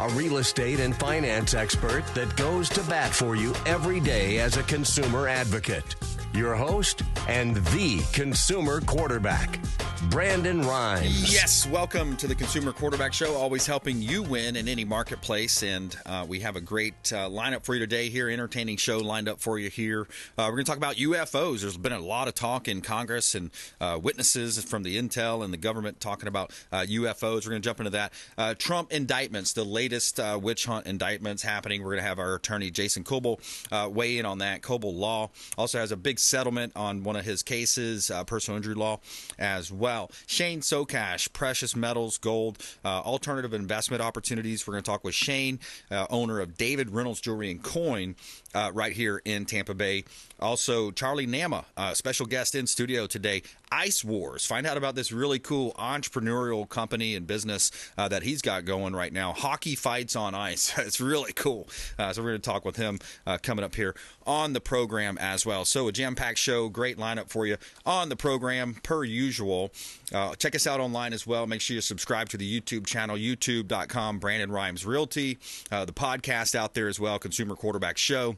a real estate and finance expert that goes to bat for you every day as a consumer advocate. Your host and the consumer quarterback, Brandon Rhymes. Yes, welcome to the Consumer Quarterback Show, always helping you win in any marketplace. And we have a great lineup for you today here, entertaining show lined up for you here. We're going to talk about UFOs. There's been a lot of talk in Congress and witnesses from the intel and the government talking about UFOs. We're going to jump into that. Trump indictments, the latest witch hunt indictments happening. We're going to have our attorney, Jason Kobal, weigh in on that. Kobal Law also has a big settlement on one of his cases, personal injury law as well. Shane Socash, precious metals, gold, alternative investment opportunities. We're going to talk with Shane, owner of David Reynolds Jewelry and Coin, right here in Tampa Bay. Also, Charlie Nama, special guest in studio today. Ice Wars. Find out about this really cool entrepreneurial company and business that he's got going right now. Hockey fights on ice. It's really cool. So we're going to talk with him coming up here on the program as well. So a jam-packed show, great lineup for you on the program per usual. Check us out online as well. Make sure you subscribe to the YouTube channel, youtube.com, Brandon Rhymes Realty. The podcast out there as well, Consumer Quarterback Show.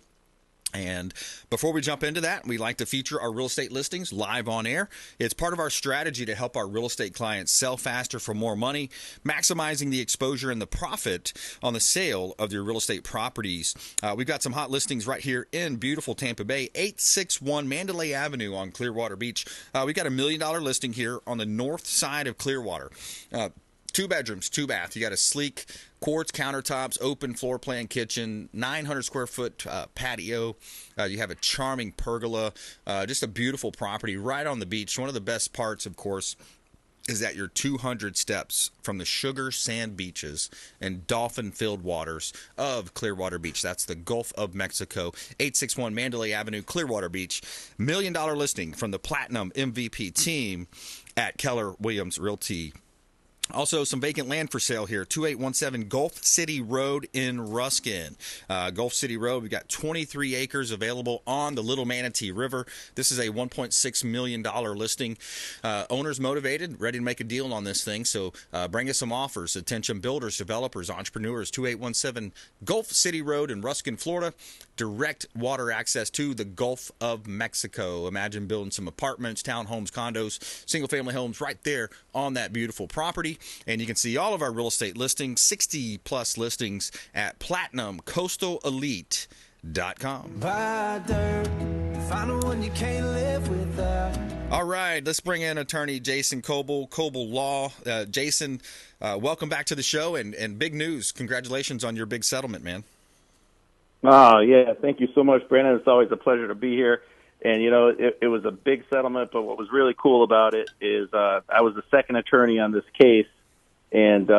And before we jump into that, we like to feature our real estate listings live on air. It's part of our strategy to help our real estate clients sell faster for more money, maximizing the exposure and the profit on the sale of your real estate properties. We've got some hot listings right here in beautiful Tampa Bay, 861 Mandalay Avenue on Clearwater Beach. We got $1 million listing here on the north side of Clearwater. 2 bedrooms, 2 bath. You got a sleek quartz countertops, open floor plan kitchen, 900 square foot patio. You have a charming pergola, just a beautiful property right on the beach. One of the best parts, of course, is that you're 200 steps from the sugar sand beaches and dolphin-filled waters of Clearwater Beach. That's the Gulf of Mexico, 861 Mandalay Avenue, Clearwater Beach. $1 million listing from the Platinum MVP team at Keller Williams Realty. Also, some vacant land for sale here, 2817 Gulf City Road in Ruskin. Gulf City Road, we've got 23 acres available on the Little Manatee River. This is a $1.6 million listing. Owners motivated, ready to make a deal on this thing, so bring us some offers. Attention builders, developers, entrepreneurs, 2817 Gulf City Road in Ruskin, Florida. Direct water access to the Gulf of Mexico. Imagine building some apartments, townhomes, condos, single-family homes right there on that beautiful property. And you can see all of our real estate listings, 60-plus listings at PlatinumCoastalElite.com. All right, let's bring in attorney Jason Kobal, Kobal Law. Jason, welcome back to the show, and big news. Congratulations on your big settlement, man. Oh, yeah. Thank you so much, Brandon. It's always a pleasure to be here. And, you know, it was a big settlement, but what was really cool about it is I was the second attorney on this case. And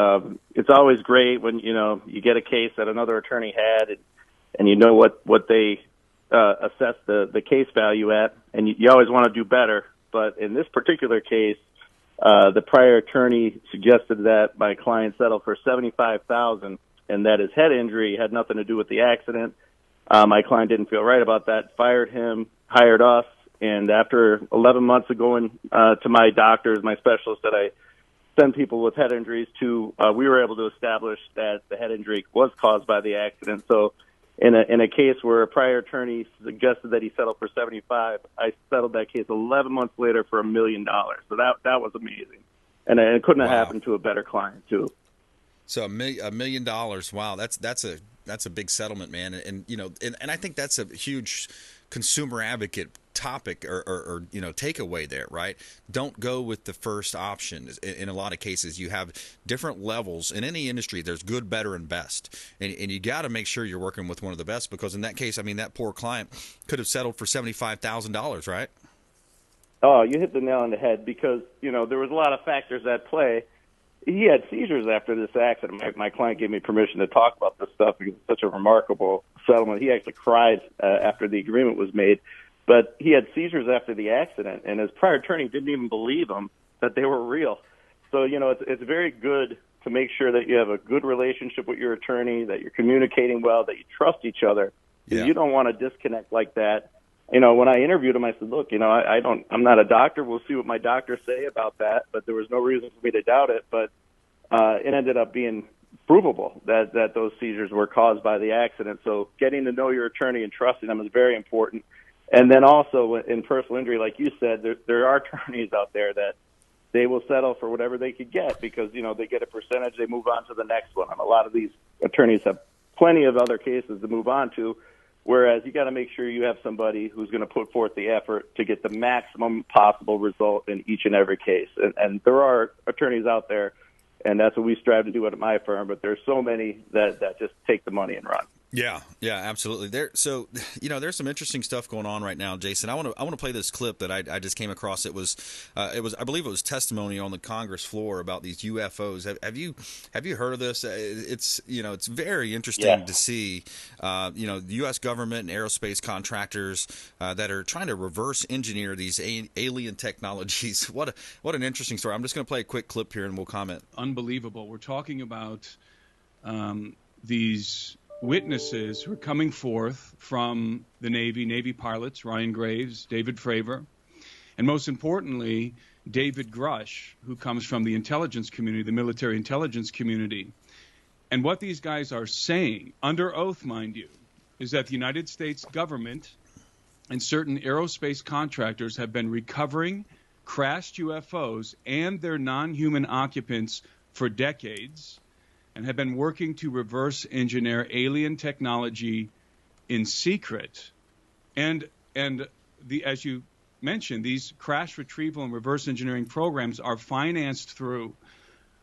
it's always great when, you know, you get a case that another attorney had and you know what they assess the case value at. And you always want to do better. But in this particular case, the prior attorney suggested that my client settle for $75,000 and that his head injury had nothing to do with the accident. My client didn't feel right about that, fired him, hired us, and after 11 months of going to my doctors, my specialist that I send people with head injuries to, we were able to establish that the head injury was caused by the accident. So in a case where a prior attorney suggested that he settle for $75,000, I settled that case 11 months later for $1 million. So that was amazing. And it couldn't have happened to a better client, too. So $1 million. Wow, that's a big settlement, man. And you know, and I think that's a huge consumer advocate topic or you know, takeaway there, right? Don't go with the first option. In a lot of cases, you have different levels in any industry. There's good, better, and best, and you got to make sure you're working with one of the best, because in that case, I mean, that poor client could have settled for $75,000, right? Oh, you hit the nail on the head, because you know there was a lot of factors at play. He had seizures after this accident. My client gave me permission to talk about this stuff because it's such a remarkable settlement. He actually cried after the agreement was made. But he had seizures after the accident, and his prior attorney didn't even believe him that they were real. So, you know, it's very good to make sure that you have a good relationship with your attorney, that you're communicating well, that you trust each other. Yeah. You don't want to disconnect like that. You know, when I interviewed him, I said, look, you know, I'm not a doctor. We'll see what my doctors say about that. But there was no reason for me to doubt it. But it ended up being provable that those seizures were caused by the accident. So getting to know your attorney and trusting them is very important. And then also in personal injury, like you said, there are attorneys out there that they will settle for whatever they could get because, they get a percentage, they move on to the next one. And a lot of these attorneys have plenty of other cases to move on to, whereas you got to make sure you have somebody who's going to put forth the effort to get the maximum possible result in each and every case. And there are attorneys out there, and that's what we strive to do at my firm, but there's so many that just take the money and run. Yeah, absolutely. There's some interesting stuff going on right now, Jason. I want to play this clip that I just came across. It was I believe it was testimony on the Congress floor about these UFOs. Have you heard of this? It's very interesting to see the U.S. government and aerospace contractors that are trying to reverse engineer these alien technologies. What an interesting story. I'm just going to play a quick clip here and we'll comment. Unbelievable. We're talking about these witnesses who are coming forth from the Navy pilots, Ryan Graves, David Fravor, and most importantly, David Grush, who comes from the intelligence community, the military intelligence community. And what these guys are saying, under oath, mind you, is that the United States government and certain aerospace contractors have been recovering crashed UFOs and their non-human occupants for decades, and have been working to reverse engineer alien technology in secret. And as you mentioned, these crash retrieval and reverse engineering programs are financed through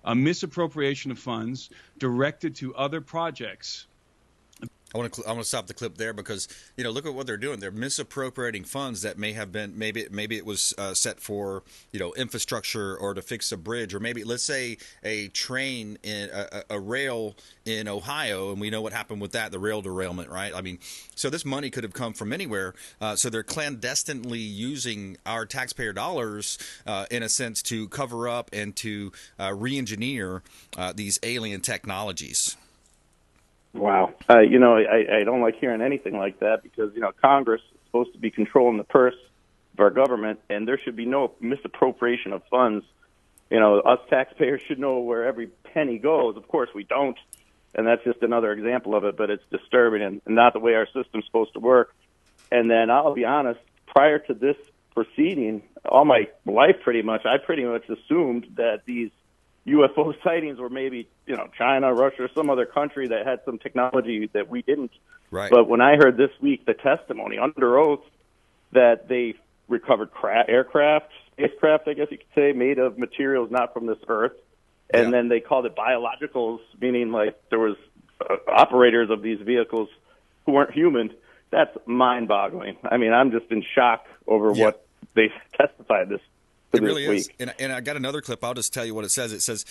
a misappropriation of funds directed to other projects. I want to stop the clip there because look at what they're doing. They're misappropriating funds that may have been maybe it was set for infrastructure or to fix a bridge, or maybe let's say a train in a rail in Ohio, and we know what happened with that, the rail derailment, right? I mean, so this money could have come from anywhere. So they're clandestinely using our taxpayer dollars in a sense to cover up and to re-engineer these alien technologies. Wow. I don't like hearing anything like that because, Congress is supposed to be controlling the purse of our government, and there should be no misappropriation of funds. Us taxpayers should know where every penny goes. Of course, we don't, and that's just another example of it, but it's disturbing and not the way our system's supposed to work. And then I'll be honest, prior to this proceeding, all my life I pretty much assumed that these UFO sightings were maybe, China, Russia, or some other country that had some technology that we didn't. Right. But when I heard this week the testimony under oath that they recovered spacecraft, I guess you could say, made of materials not from this earth, and then they called it biologicals, meaning like there was operators of these vehicles who weren't human, that's mind-boggling. I mean, I'm just in shock over what they testified this. It really is, and I got another clip. I'll just tell you what it says. It says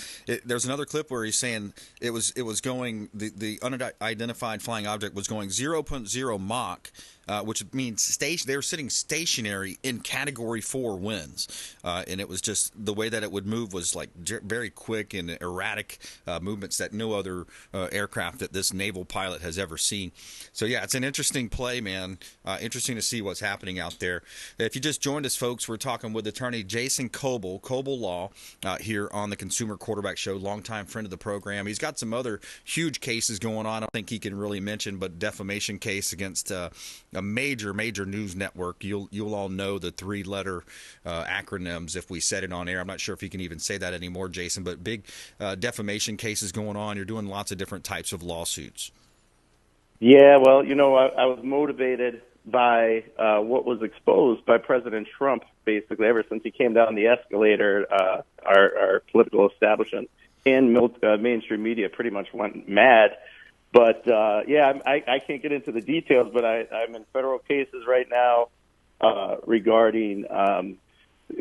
there's another clip where he's saying it was going the unidentified flying object was going 0.0 Mach, which means they were sitting stationary in Category 4 winds, and it was just the way that it would move was like very quick and erratic movements that no other aircraft that this naval pilot has ever seen. So yeah, it's an interesting play, man. Interesting to see what's happening out there. If you just joined us, folks, we're talking with attorney Jason Kobal Law here on the Consumer Quarterback Show, longtime friend of the program. He's got some other huge cases going on. I don't think he can really mention, but defamation case against a major news network. You'll all know the three-letter acronyms if we said it on air. I'm not sure if you can even say that anymore, Jason, but big defamation cases going on. You're doing lots of different types of lawsuits. Yeah, well, I was motivated by what was exposed by President Trump, basically, ever since he came down the escalator. Our political establishment and mainstream media pretty much went mad. But, I can't get into the details, but I'm in federal cases right now regarding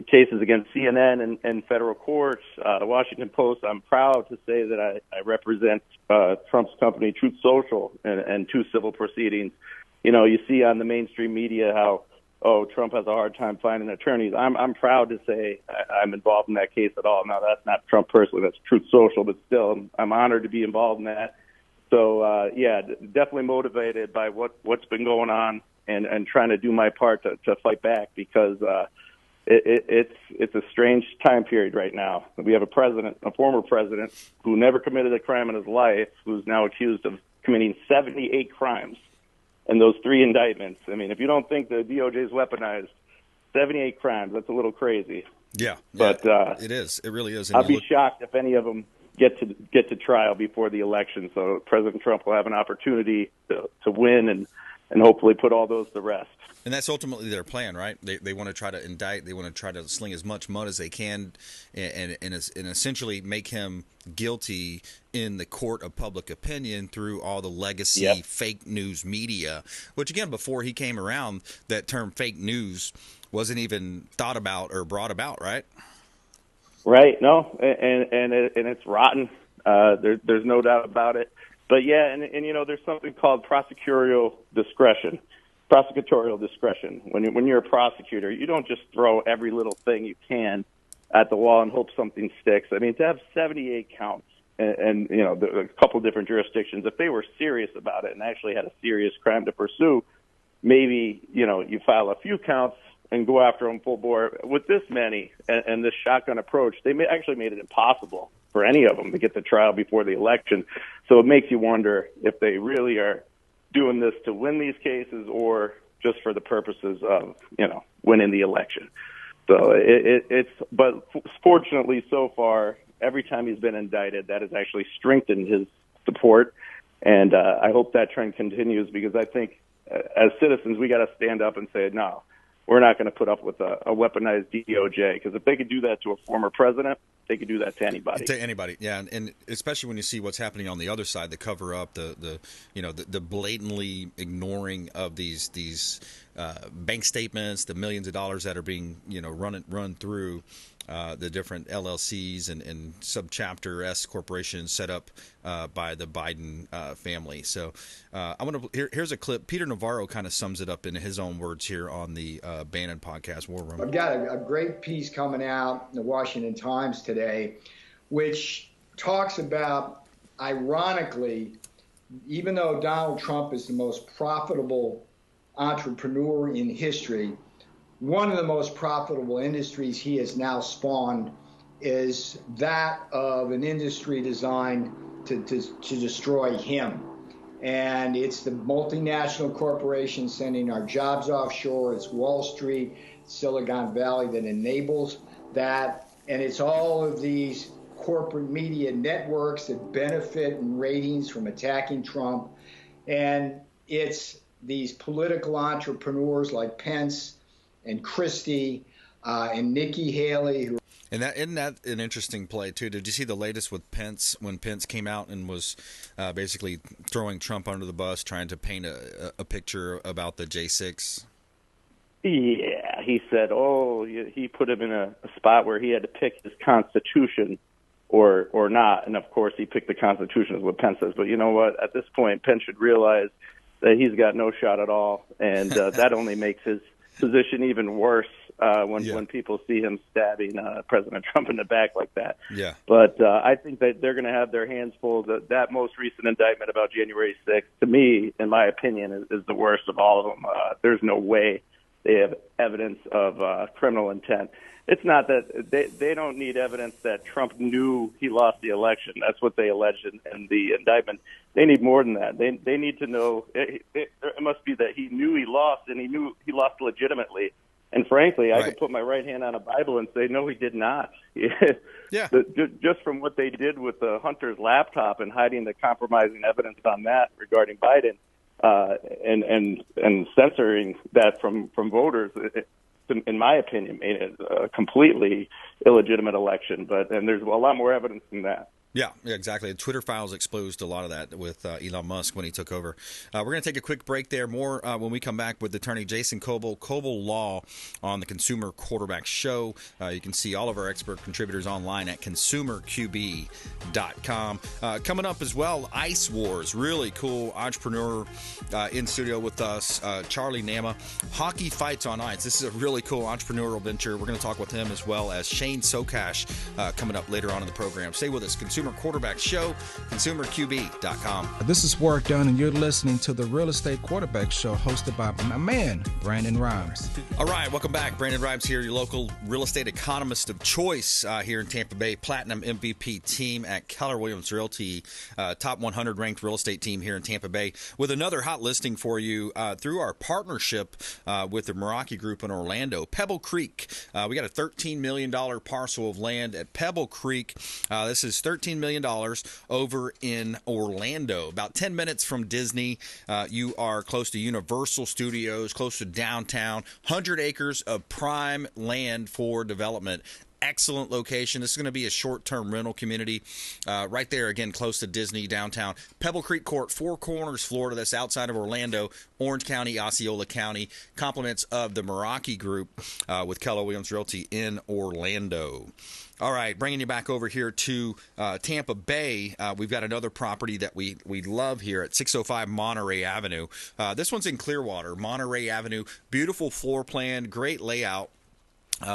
cases against CNN and federal courts, the Washington Post. I'm proud to say that I represent Trump's company, Truth Social, and two civil proceedings. You see on the mainstream media how, Trump has a hard time finding attorneys. I'm proud to say I'm involved in that case at all. Now, that's not Trump personally, that's Truth Social, but still, I'm honored to be involved in that. So, definitely motivated by what's been going on and trying to do my part to fight back because, it's a strange time period right now. We have a former president who never committed a crime in his life, who's now accused of committing 78 crimes. And those 3 indictments, I mean, if you don't think the DOJ is weaponized, 78 crimes, that's a little crazy. Yeah, but it is. It really is. I'll be shocked if any of them get to trial before the election. So President Trump will have an opportunity to win and hopefully put all those to rest. And that's ultimately their plan, right? They want to try to indict. They want to try to sling as much mud as they can, and essentially make him guilty in the court of public opinion through all the legacy fake news media. Which again, before he came around, that term "fake news" wasn't even thought about or brought about, right? Right. No, and it's rotten. There's no doubt about it. But yeah, and you know, there's something called prosecutorial discretion. When you're a prosecutor, you don't just throw every little thing you can at the wall and hope something sticks. I mean, to have 78 counts and you know, a couple different jurisdictions, if they were serious about it and actually had a serious crime to pursue, maybe, you know, you file a few counts and go after them full bore. With this many and this shotgun approach, they actually made it impossible for any of them to get to trial before the election. So it makes you wonder if they really are doing this to win these cases or just for the purposes of, you know, winning the election. So but fortunately so far, every time he's been indicted, that has actually strengthened his support. And I hope that trend continues, because I think as citizens, we got to stand up and say, no, we're not going to put up with a weaponized DOJ, because if they could do that to a former president, they could do that to anybody. To anybody, yeah, and especially when you see what's happening on the other side, the cover up, the blatantly ignoring of these bank statements, the millions of dollars that are being run through the different LLCs and subchapter S corporations set up by the Biden family. So I want to here's a clip. Peter Navarro kind of sums it up in his own words here on the Bannon podcast War Room. I've got a great piece coming out in the Washington Times today, which talks about, ironically, even though Donald Trump is the most profitable entrepreneur in history, one of the most profitable industries he has now spawned is that of an industry designed to destroy him. And it's the multinational corporations sending our jobs offshore. It's Wall Street, Silicon Valley that enables that. And it's all of these corporate media networks that benefit in ratings from attacking Trump. And it's these political entrepreneurs like Pence and Christie and Nikki Haley. Isn't that an interesting play, too? Did you see the latest with Pence, when Pence came out and was basically throwing Trump under the bus, trying to paint a picture about the J6? Yeah, he said, he put him in a spot where he had to pick his Constitution or not. And, of course, he picked the Constitution, is what Pence says. But you know what? At this point, Pence should realize that he's got no shot at all, and that only makes his position even worse when people see him stabbing President Trump in the back like that. Yeah. But I think that they're going to have their hands full. That most recent indictment about January 6th, to me, in my opinion, is the worst of all of them. There's no way they have evidence of criminal intent. It's not that they don't need evidence that Trump knew he lost the election. That's what they alleged in the indictment. They need more than that. They need to know it must be that he knew he lost, and he knew he lost legitimately. And frankly, I could put my right hand on a Bible and say, no, he did not. Yeah. Just from what they did with the Hunter's laptop and hiding the compromising evidence on that regarding Biden, and censoring that from voters, in my opinion, made it a completely illegitimate election. And there's a lot more evidence than that. Yeah, exactly. Twitter files exposed a lot of that with Elon Musk when he took over. We're going to take a quick break there. More when we come back with attorney Jason Kobal, Kobal Law, on the Consumer Quarterback Show. You can see all of our expert contributors online at consumerqb.com. Coming up as well, Ice Wars. Really cool entrepreneur in studio with us, Charlie Nama. Hockey Fights on Ice. This is a really cool entrepreneurial venture. We're going to talk with him, as well as Shane Sokash coming up later on in the program. Stay with us. Consumer Consumer Quarterback Show, consumerqb.com. This is Warwick Dunn, and you're listening to the Real Estate Quarterback Show, hosted by my man, Brandon Rhymes. All right, welcome back. Brandon Rhymes here, your local real estate economist of choice here in Tampa Bay, Platinum MVP team at Keller Williams Realty, top 100 ranked real estate team here in Tampa Bay, with another hot listing for you through our partnership with the Meraki Group in Orlando. Pebble Creek. We got a $13 million parcel of land at Pebble Creek. This is $13 million over in Orlando, about 10 minutes from Disney. You are close to Universal Studios, close to downtown, 100 acres of prime land for development. Excellent location. This is going to be a short-term rental community right there, again, close to Disney, downtown. Pebble Creek Court, Four Corners, Florida. That's outside of Orlando, Orange County, Osceola County. Compliments of the Meraki Group with Keller Williams Realty in Orlando. All right, bringing you back over here to Tampa Bay. We've got another property that we love here at 605 Monterey Avenue. This one's in Clearwater, Monterey Avenue. Beautiful floor plan, great layout.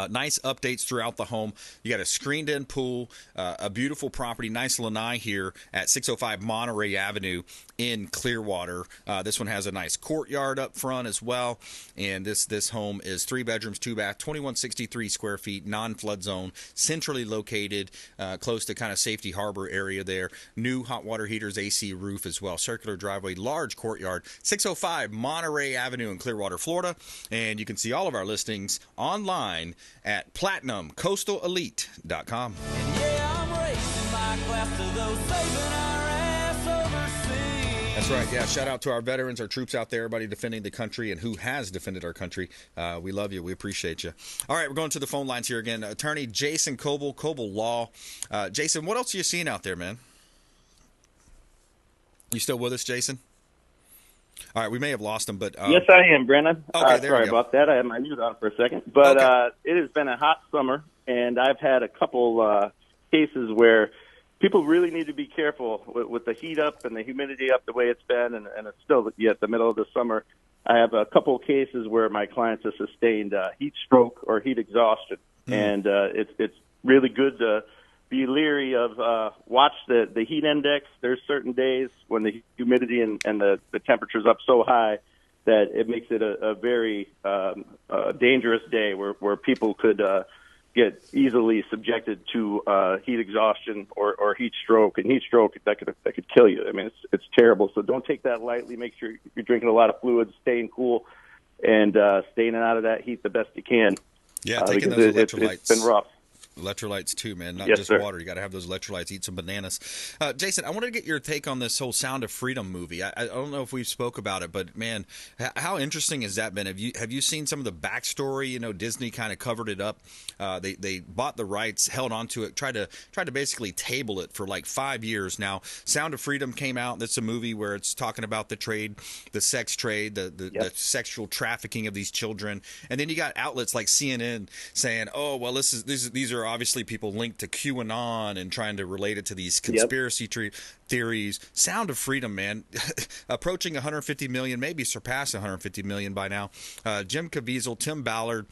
Nice updates throughout the home. You got a screened-in pool, a beautiful property, nice lanai here at 605 Monterey Avenue in Clearwater. This one has a nice courtyard up front as well, and this home is 3 bedrooms, 2 bath, 2163 square feet, non-flood zone, centrally located, close to kind of Safety Harbor area there. New hot water heaters, AC roof as well, circular driveway, large courtyard, 605 Monterey Avenue in Clearwater, Florida, and you can see all of our listings online at PlatinumCoastalElite.com. That's right. Yeah, shout out to our veterans, our troops out there, everybody defending the country and who has defended our country. We love you. We appreciate you. All right, we're going to the phone lines here again. Attorney Jason Kobal, Kobal Law. Jason, what else are you seeing out there, man? You still with us, Jason? All right, we may have lost him, but... yes, I am, Brennan. Okay, there sorry about that. I had my mute on for a second. But it has been a hot summer, and I've had a couple cases where people really need to be careful with the heat up and the humidity up the way it's been, and it's still yet the middle of the summer. I have a couple cases where my clients have sustained heat stroke or heat exhaustion, and it's really good to be leery of watch the heat index. There's certain days when the humidity and the temperature's up so high that it makes it a very dangerous day where people could get easily subjected to heat exhaustion or heat stroke. And heat stroke, that could kill you. I mean, it's terrible. So don't take that lightly. Make sure you're drinking a lot of fluids, staying cool, and staying out of that heat the best you can. Yeah, taking those electrolytes. It's been rough. Electrolytes too, man, not yes, just sir. water. You got to have those electrolytes. Eat some bananas. Jason, I wanted to get your take on this whole Sound of Freedom movie. I don't know if we've spoke about it, but man, how interesting has that been? Have you seen some of the backstory? You know, Disney kind of covered it up. They bought the rights, held onto it, tried to basically table it for like 5 years now. Sound of Freedom came out. That's a movie where it's talking about the trade, the sex trade, the sexual trafficking of these children, and then you got outlets like CNN saying, "Oh, well, these are obviously people linked to QAnon and trying to relate it to these conspiracy theories." Sound of Freedom, man, approaching 150 million, maybe surpass 150 million by now. Jim Caviezel, Tim Ballard,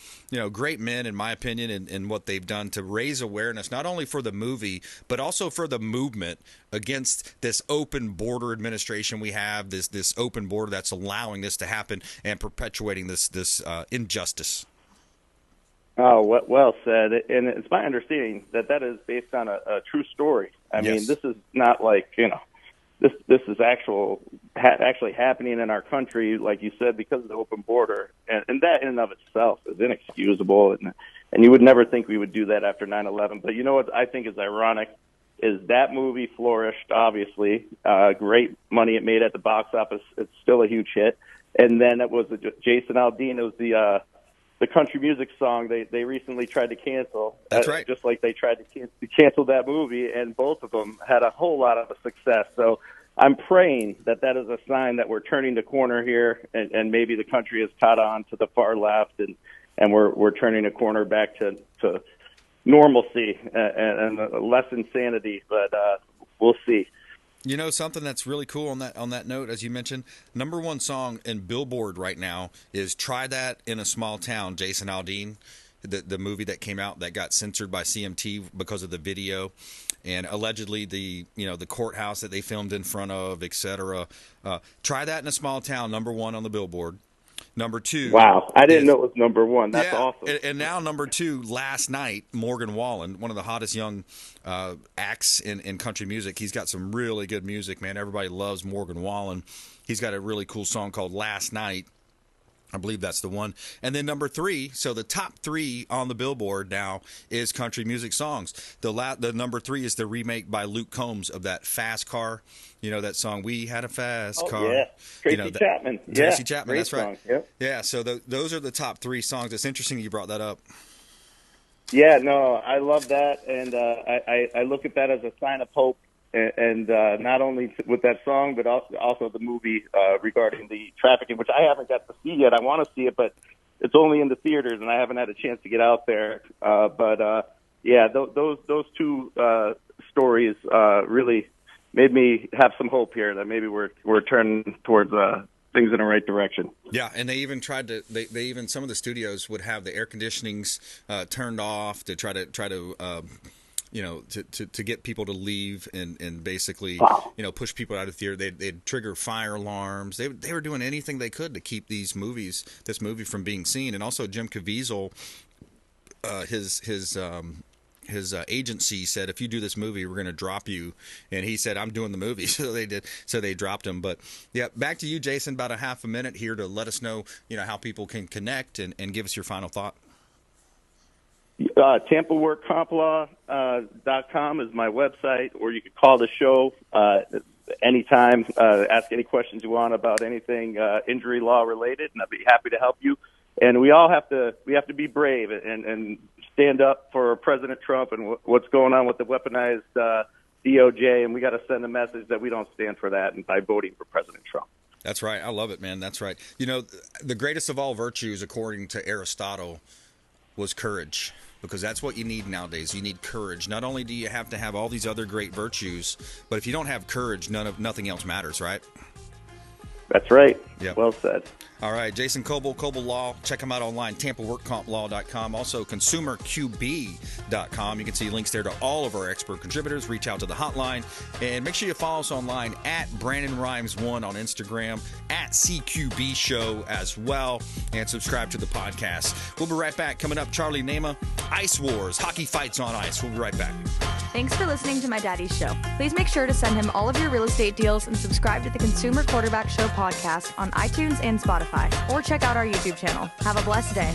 great men in my opinion, in what they've done to raise awareness not only for the movie but also for the movement against this open border administration we have, this open border that's allowing this to happen and perpetuating this injustice. Oh, well said. And it's my understanding that is based on a true story. I mean, this is not like, this is actually happening in our country, like you said, because of the open border. And that in and of itself is inexcusable. And you would never think we would do that after 9/11. But you know what I think is ironic is that movie flourished, obviously. Great money it made at the box office. It's still a huge hit. And then it was Jason Aldean. It was the country music song they recently tried to cancel. That's right. Just like they tried to cancel that movie, and both of them had a whole lot of success. So I'm praying that is a sign that we're turning the corner here, and maybe the country has caught on to the far left, and we're turning a corner back to normalcy and less insanity. But we'll see. You know, something that's really cool on that note, as you mentioned, number one song in Billboard right now is "Try That in a Small Town," Jason Aldean, the movie that came out that got censored by CMT because of the video. and allegedly the courthouse that they filmed in front of, etc. Try that in a small town. Number 1 on the Billboard. Number 2. Wow, I didn't know it was number 1. That's awesome. And now number 2, last night, Morgan Wallen, one of the hottest young acts in country music. He's got some really good music, man. Everybody loves Morgan Wallen. He's got a really cool song called Last Night. I believe that's the one. And then number 3, so the top 3 on the Billboard now is country music songs. The number 3 is the remake by Luke Combs of that Fast Car. You know that song, We Had a Fast Car. Yeah, Tracy Chapman. Tracy Chapman, that's song. right. Yep. Yeah, so those are the top 3 songs. It's interesting you brought that up. Yeah, no, I love that, and I look at that as a sign of hope. And not only with that song, but also the movie regarding the trafficking, which I haven't got to see yet. I want to see it, but it's only in the theaters, and I haven't had a chance to get out there. Yeah, those 2 stories really made me have some hope here that maybe we're turning towards things in the right direction. Yeah, and they even tried to. They even some of the studios would have the air conditionings turned off to try to. To get people to leave and basically, push people out of theater. They'd trigger fire alarms. They were doing anything they could to keep this movie from being seen. And also Jim Caviezel, his agency said, if you do this movie, we're going to drop you. And he said, I'm doing the movie. So they did. So they dropped him. But yeah, back to you, Jason, about a half a minute here to let us know, how people can connect and give us your final thought. TampaWorkCompLaw.com is my website, or you could call the show anytime, ask any questions you want about anything injury law related, and I'd be happy to help you. And we have to be brave and stand up for President Trump and what's going on with the weaponized DOJ, and we got to send a message that we don't stand for that and by voting for President Trump. That's right. I love it, man. That's right. The greatest of all virtues, according to Aristotle, was courage. Because that's what you need nowadays. You need courage. Not only do you have to have all these other great virtues, but if you don't have courage, nothing else matters, right? That's right. Yep. Well said. All right, Jason Kobal, Kobal Law. Check him out online, TampaWorkCompLaw.com. Also, ConsumerQB.com. You can see links there to all of our expert contributors. Reach out to the hotline. And make sure you follow us online at BrandonRhymes1 on Instagram, at CQB Show as well. And subscribe to the podcast. We'll be right back. Coming up, Charlie Nema, Ice Wars, hockey fights on ice. We'll be right back. Thanks for listening to my daddy's show. Please make sure to send him all of your real estate deals and subscribe to the Consumer Quarterback Show podcast on iTunes and Spotify. Or check out our YouTube channel. Have a blessed day.